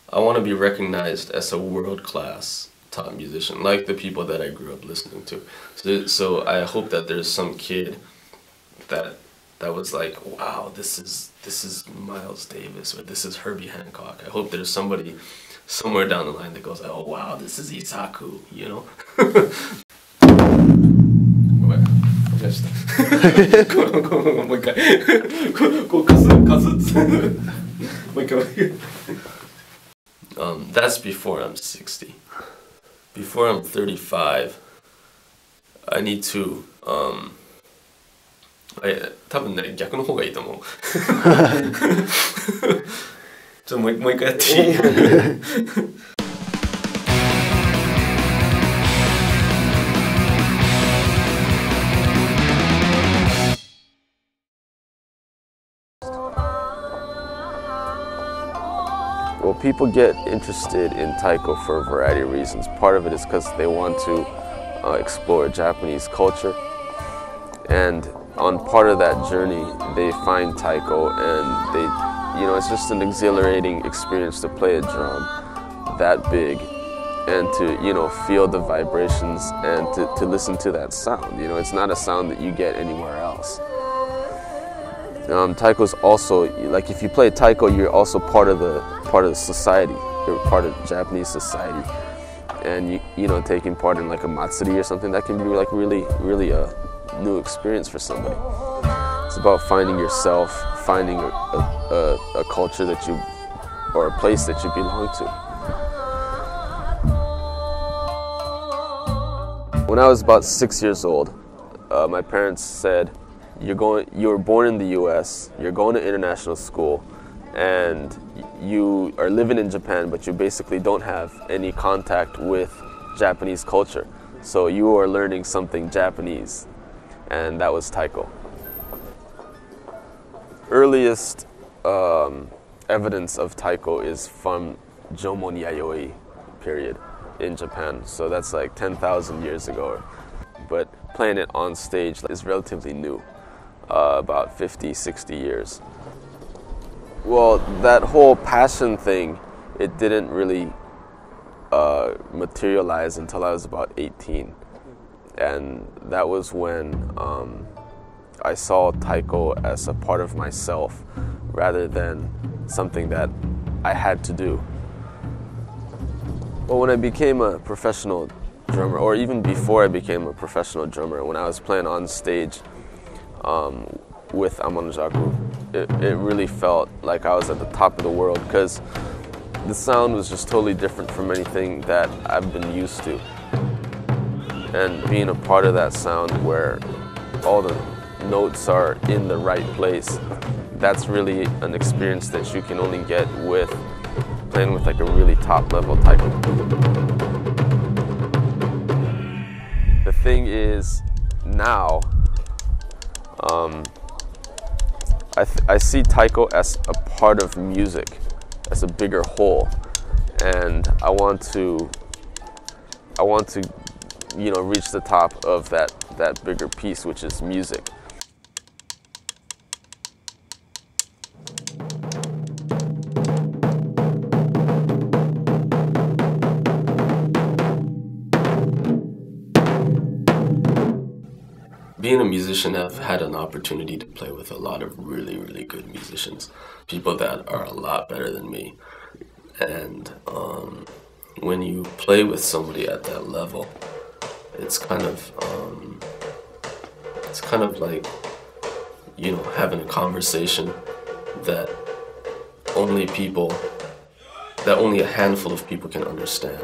I want to be recognized as a world-class top musician, like the people that I grew up listening to. So I hope that there's some kid that was like, wow, this is Miles Davis, or this is Herbie Hancock. I hope there's somebody somewhere down the line that goes, oh wow, this is Isaku, you know? That's before I'm 60. Before I'm 35, I need to 多分ね、逆の方がいいと思う。ちょっともう一回やっていいWell, people get interested in taiko for a variety of reasons. Part of it is because they want to explore Japanese culture, and on part of that journey, they find taiko, and it's just an exhilarating experience to play a drum that big, and to feel the vibrations and to listen to that sound. It's not a sound that you get anywhere else. Taiko's also, like, if you play taiko, you're also part of the society. You're part of Japanese society, and taking part in like a matsuri or something, that can be like really a new experience for somebody. It's about finding yourself, finding a culture that you, or a place that you belong to. When I was about 6 years old, my parents said, you were born in the US, you're going to international school, and you are living in Japan, but you basically don't have any contact with Japanese culture. So you are learning something Japanese, and that was taiko. Earliest evidence of taiko is from Jomon Yayoi period in Japan. So that's like 10,000 years ago. But playing it on stage is relatively new, about 50, 60 years. Well, that whole passion thing, it didn't really materialize until I was about 18. And that was when I saw taiko as a part of myself rather than something that I had to do. Well, when I became a professional drummer, or even before I became a professional drummer, when I was playing on stage with Amonjaku, it really felt like I was at the top of the world, because the sound was just totally different from anything that I've been used to. And being a part of that sound where all the notes are in the right place, that's really an experience that you can only get with playing with like a really top level taiko. The thing is, now I see taiko as a part of music, as a bigger whole, and I want to reach the top of that bigger piece, which is music. Being a musician, I've had an opportunity to play with a lot of really, really good musicians, people that are a lot better than me. And when you play with somebody at that level, it's kind of like, having a conversation that only a handful of people can understand.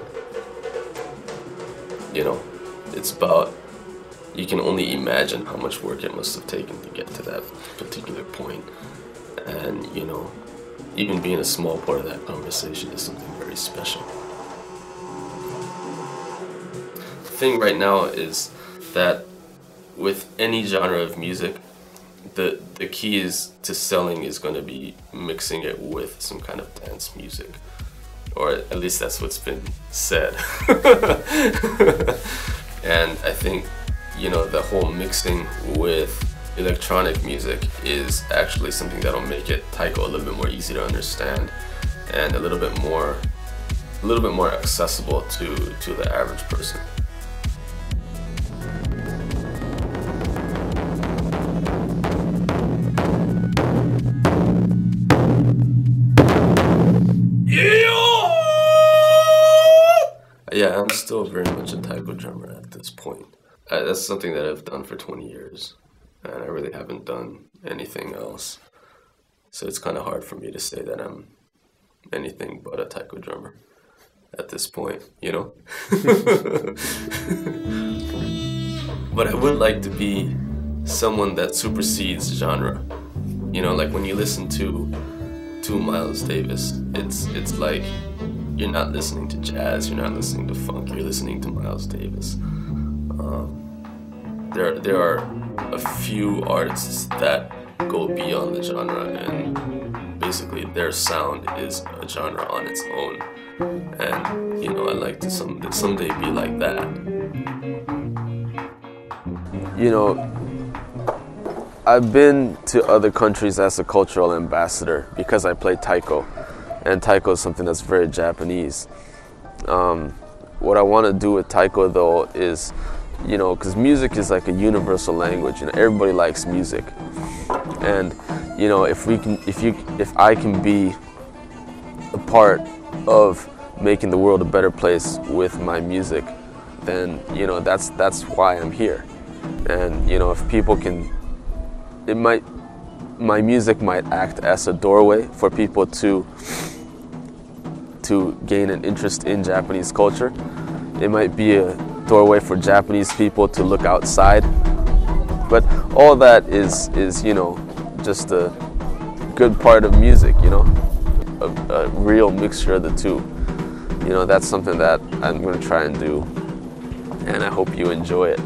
It's about, you can only imagine how much work it must have taken to get to that particular point. And, even being a small part of that conversation is something very special. The thing right now is that with any genre of music, the key to selling is going to be mixing it with some kind of dance music. Or at least that's what's been said. And I think the whole mixing with electronic music is actually something that'll make it taiko a little bit more easy to understand and a little bit more a little bit more accessible to the average person. Yeah, I'm still very much a taiko drummer at this point. That's something that I've done for 20 years, and I really haven't done anything else. So it's kind of hard for me to say that I'm anything but a taiko drummer at this point, you know? But I would like to be someone that supersedes genre. You know, like when you listen to Miles Davis, it's like you're not listening to jazz, you're not listening to funk, you're listening to Miles Davis. There are a few artists that go beyond the genre, and basically their sound is a genre on its own. And you know, I'd like to someday be like that. You know, I've been to other countries as a cultural ambassador because I play taiko, and taiko is something that's very Japanese. What I want to do with taiko though is, you know, because music is like a universal language, and everybody likes music. And you know, if I can be a part of making the world a better place with my music, then you know that's why I'm here. And you know, if people can, my music might act as a doorway for people to gain an interest in Japanese culture. It might be a doorway for Japanese people to look outside. But all that is you know, just a good part of music, you know, a real mixture of the two. You know, that's something that I'm going to try and do, and I hope you enjoy it.